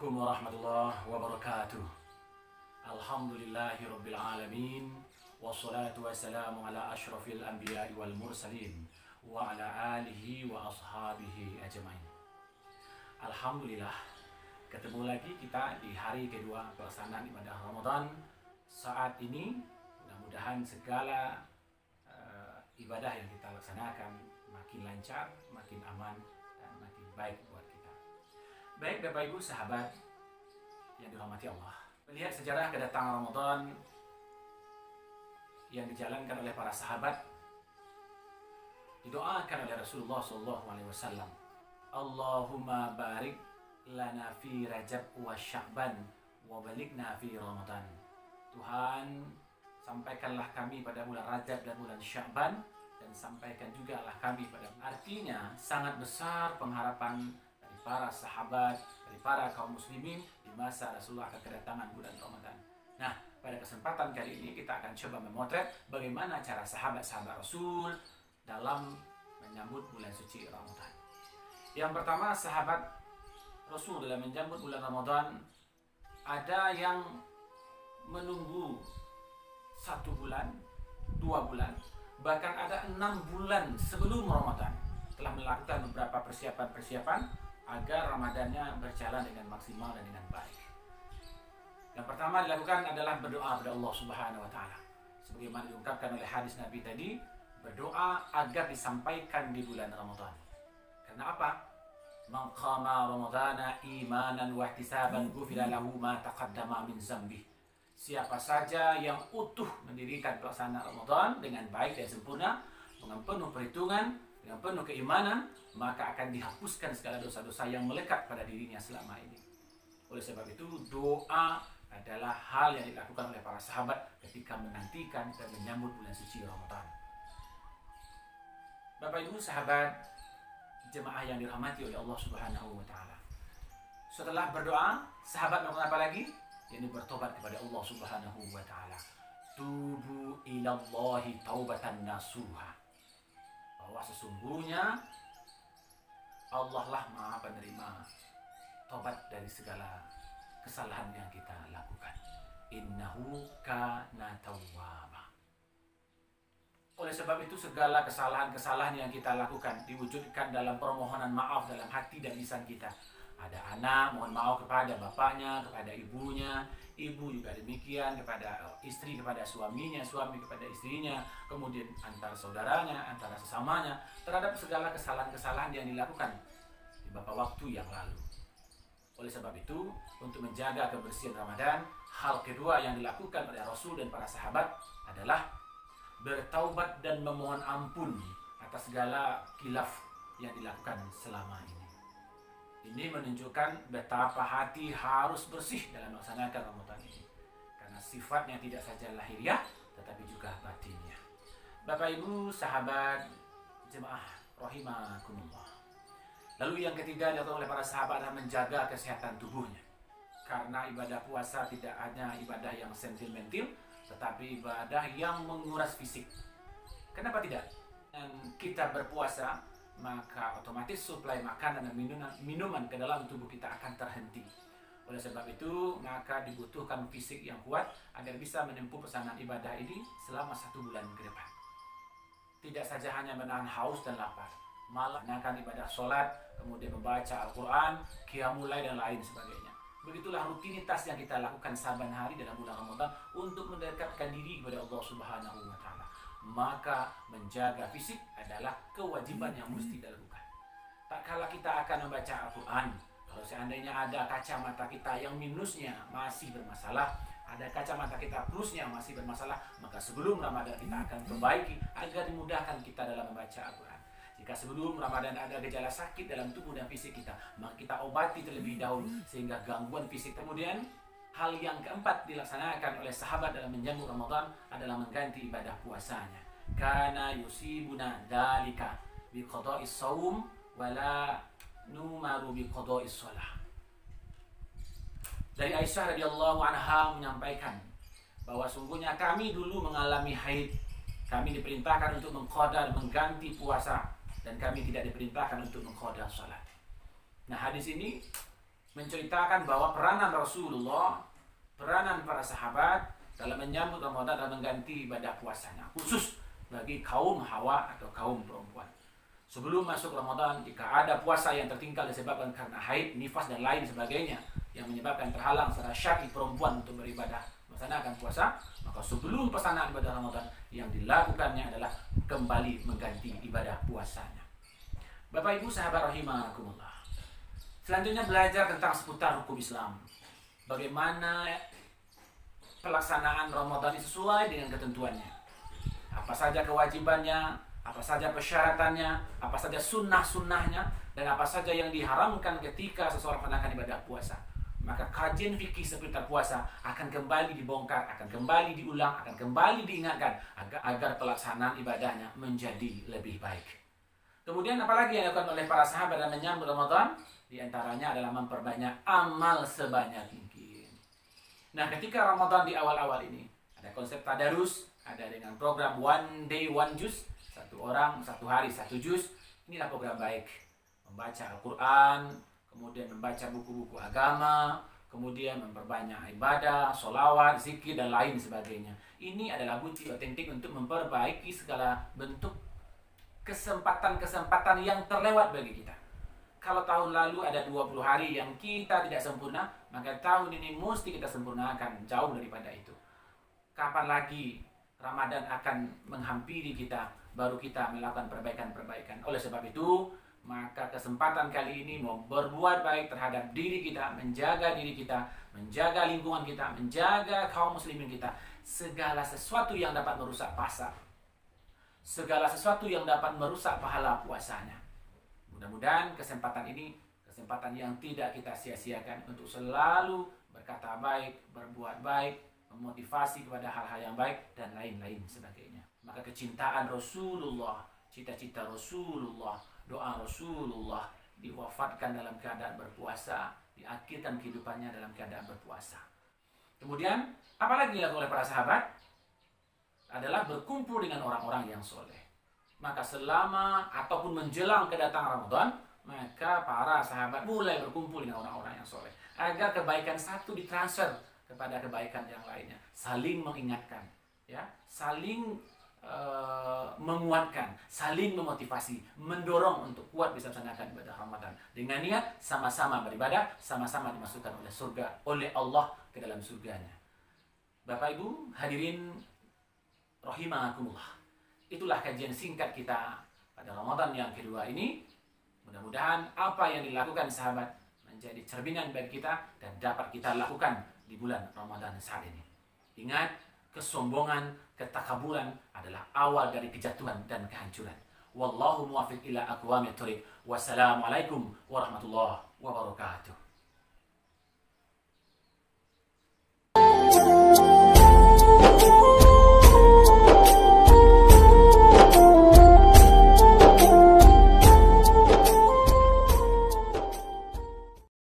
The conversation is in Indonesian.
Assalamualaikum warahmatullahi wabarakatuh. Alhamdulillahirabbil alamin. Wassalatu wassalamu ala asyrafil anbiya'i wal mursalin wa ala alihi wa ashabihi ajmain. Alhamdulillah, ketemu lagi kita di hari kedua pelaksanaan ibadah Ramadan. Saat ini mudah-mudahan segala ibadah yang kita laksanakan makin lancar, makin aman, dan makin baik buat kita. Baik Bapak Ibu sahabat yang dirahmati Allah, melihat sejarah kedatangan Ramadan yang dijalankan oleh para sahabat, didoakan oleh Rasulullah SAW, Allahumma barik lana fi Rajab wa Sya'ban wa balikna fi Ramadan. Tuhan, sampaikanlah kami pada bulan Rajab dan bulan Sya'ban, dan sampaikan juga lah kami pada. Artinya sangat besar pengharapan dari para sahabat, dari para kaum muslimin di masa Rasulullah kedatangan bulan Ramadan. Nah, pada kesempatan kali ini kita akan coba memotret bagaimana cara sahabat-sahabat Rasul dalam menyambut bulan suci Ramadan. Yang pertama, sahabat Rasul dalam menyambut bulan Ramadan, ada yang menunggu 1 bulan, 2 bulan, bahkan ada 6 bulan sebelum Ramadan telah melakukan beberapa persiapan-persiapan agar Ramadannya berjalan dengan maksimal dan dengan baik. Yang pertama dilakukan adalah berdoa kepada Allah Subhanahu wa taala. Sebagaimana diungkapkan oleh hadis Nabi tadi, berdoa agar disampaikan di bulan Ramadan. Karena apa? Man qama ramadhana imanan wa ihtisaban ghufira lahu ma taqaddama min dzambi. Siapa saja yang utuh mendirikan pelaksanaan Ramadan dengan baik dan sempurna, dengan penuh perhitungan, dengan penuh keimanan, maka akan dihapuskan segala dosa-dosa yang melekat pada dirinya selama ini. Oleh sebab itu, doa adalah hal yang dilakukan oleh para sahabat ketika menantikan dan menyambut bulan suci Ramadan. Bapak Ibu sahabat jemaah yang dirahmati oleh Allah Subhanahu wa taala. Setelah berdoa, sahabat melakukan apa lagi? Yaitu bertobat kepada Allah Subhanahu wa taala. Tubu ilallahi taubatan nasuha. Bahwa sesungguhnya Allah lah Maha penerima tobat dari segala kesalahan yang kita lakukan. Innahu kana tawwaba. Oleh sebab itu segala kesalahan-kesalahan yang kita lakukan diwujudkan dalam permohonan maaf dalam hati dan lisan kita. Ada anak mohon maaf kepada bapaknya, kepada ibunya, ibu juga demikian kepada istri kepada suaminya, suami kepada istrinya, kemudian antara saudaranya, antara sesamanya, terhadap segala kesalahan-kesalahan yang dilakukan di beberapa waktu yang lalu. Oleh sebab itu, untuk menjaga kebersihan Ramadan, hal kedua yang dilakukan oleh Rasul dan para sahabat adalah bertaubat dan memohon ampun atas segala khilaf yang dilakukan selama ini. Ini menunjukkan betapa hati harus bersih dalam melaksanakan Ramadan ini. Karena sifatnya tidak saja lahiriah, tetapi juga batinnya. Bapak Ibu, sahabat, jemaah rahimakumullah. Lalu yang ketiga dilakukan oleh para sahabat adalah menjaga kesehatan tubuhnya. Karena ibadah puasa tidak hanya ibadah yang sentimental, tetapi ibadah yang menguras fisik. Kenapa tidak? Dan kita berpuasa, maka otomatis suplai makanan dan minuman ke dalam tubuh kita akan terhenti. Oleh sebab itu, maka dibutuhkan fisik yang kuat agar bisa menempuh pesanan ibadah ini selama 1 bulan ke depan. Tidak saja hanya menahan haus dan lapar, malah menahan ibadah sholat, kemudian membaca Al-Quran, qiyamul lail dan lain sebagainya. Begitulah rutinitas yang kita lakukan saban hari dalam bulan Ramadan untuk mendekatkan diri kepada Allah Subhanahu wa taala. Maka menjaga fisik adalah kewajiban yang mesti dilakukan. Tak kala kita akan membaca Al-Quran, kalau seandainya ada kacamata kita yang minusnya masih bermasalah, ada kacamata kita plusnya masih bermasalah, maka sebelum Ramadan kita akan perbaiki agar dimudahkan kita dalam membaca Al-Quran. Jika sebelum Ramadan ada gejala sakit dalam tubuh dan fisik kita, maka kita obati terlebih dahulu sehingga gangguan fisik. Kemudian hal yang keempat dilaksanakan oleh sahabat dalam menyambut Ramadan adalah mengganti ibadah puasanya. Kana yusibuna dalika biqada'is shaum wala numaru biqada'is shalah. Dari Aisyah radhiyallahu anha menyampaikan bahwa sungguhnya kami dulu mengalami haid. Kami diperintahkan untuk mengqada, mengganti puasa, dan kami tidak diperintahkan untuk mengqada salat. Nah, hadis ini menceritakan bahwa peranan Rasulullah, peranan para sahabat dalam menyambut Ramadan dan mengganti ibadah puasanya, khusus bagi kaum hawa atau kaum perempuan. Sebelum masuk Ramadan, jika ada puasa yang tertinggal disebabkan karena haid, nifas dan lain sebagainya yang menyebabkan terhalang secara syar'i perempuan untuk beribadah melaksanakan puasa, maka sebelum pelaksanaan ibadah Ramadan yang dilakukannya adalah kembali mengganti ibadah puasanya. Bapak Ibu sahabat rahimakumullah. Selanjutnya belajar tentang seputar hukum Islam. Bagaimana pelaksanaan Ramadan sesuai dengan ketentuannya. Apa saja kewajibannya, apa saja persyaratannya, apa saja sunnah-sunnahnya, dan apa saja yang diharamkan ketika seseorang melaksanakan ibadah puasa. Maka kajian fikih seputar puasa akan kembali dibongkar, akan kembali diulang, akan kembali diingatkan agar pelaksanaan ibadahnya menjadi lebih baik. Kemudian apalagi yang dilakukan oleh para sahabat dalam menyambut Ramadan? Di antaranya adalah memperbanyak amal sebanyak mungkin. Nah, ketika Ramadan di awal-awal ini ada konsep tadarus, ada dengan program one day one juz, satu orang satu hari satu juz. Inilah program baik. Membaca Al-Quran, kemudian membaca buku-buku agama, kemudian memperbanyak ibadah, sholawat, zikir dan lain sebagainya. Ini adalah bukti otentik untuk memperbaiki segala bentuk kesempatan-kesempatan yang terlewat bagi kita. Kalau tahun lalu ada 20 hari yang kita tidak sempurna, maka tahun ini mesti kita sempurnakan jauh daripada itu. Kapan lagi Ramadan akan menghampiri kita, baru kita melakukan perbaikan-perbaikan. Oleh sebab itu, maka kesempatan kali ini mau berbuat baik terhadap diri kita, menjaga diri kita, menjaga lingkungan kita, menjaga kaum muslimin kita. Segala sesuatu yang dapat merusak puasa, segala sesuatu yang dapat merusak pahala puasanya. Mudah-mudahan kesempatan ini, kesempatan yang tidak kita sia-siakan untuk selalu berkata baik, berbuat baik, memotivasi kepada hal-hal yang baik, dan lain-lain sebagainya. Maka kecintaan Rasulullah, cita-cita Rasulullah, doa Rasulullah diwafatkan dalam keadaan berpuasa, diakhirkan kehidupannya dalam keadaan berpuasa. Kemudian, apalagi dilakukan oleh para sahabat? Adalah berkumpul dengan orang-orang yang soleh. Maka selama ataupun menjelang kedatangan Ramadan, maka para sahabat mulai berkumpul dengan orang-orang yang soleh, agar kebaikan satu ditransfer kepada kebaikan yang lainnya, saling mengingatkan, ya, saling menguatkan, saling memotivasi, mendorong untuk kuat bisa melaksanakan ibadah Ramadan dengan niat sama-sama beribadah, sama-sama dimasukkan oleh surga, oleh Allah ke dalam surganya. Bapak Ibu hadirin rahimakumullah. Itulah kajian singkat kita pada Ramadan yang kedua ini. Mudah-mudahan apa yang dilakukan sahabat menjadi cerminan bagi kita dan dapat kita lakukan di bulan Ramadan saat ini. Ingat, kesombongan, ketakaburan adalah awal dari kejatuhan dan kehancuran. Wallahu muwaffiq ila aqwamit thoriq. Wassalamualaikum warahmatullahi wabarakatuh.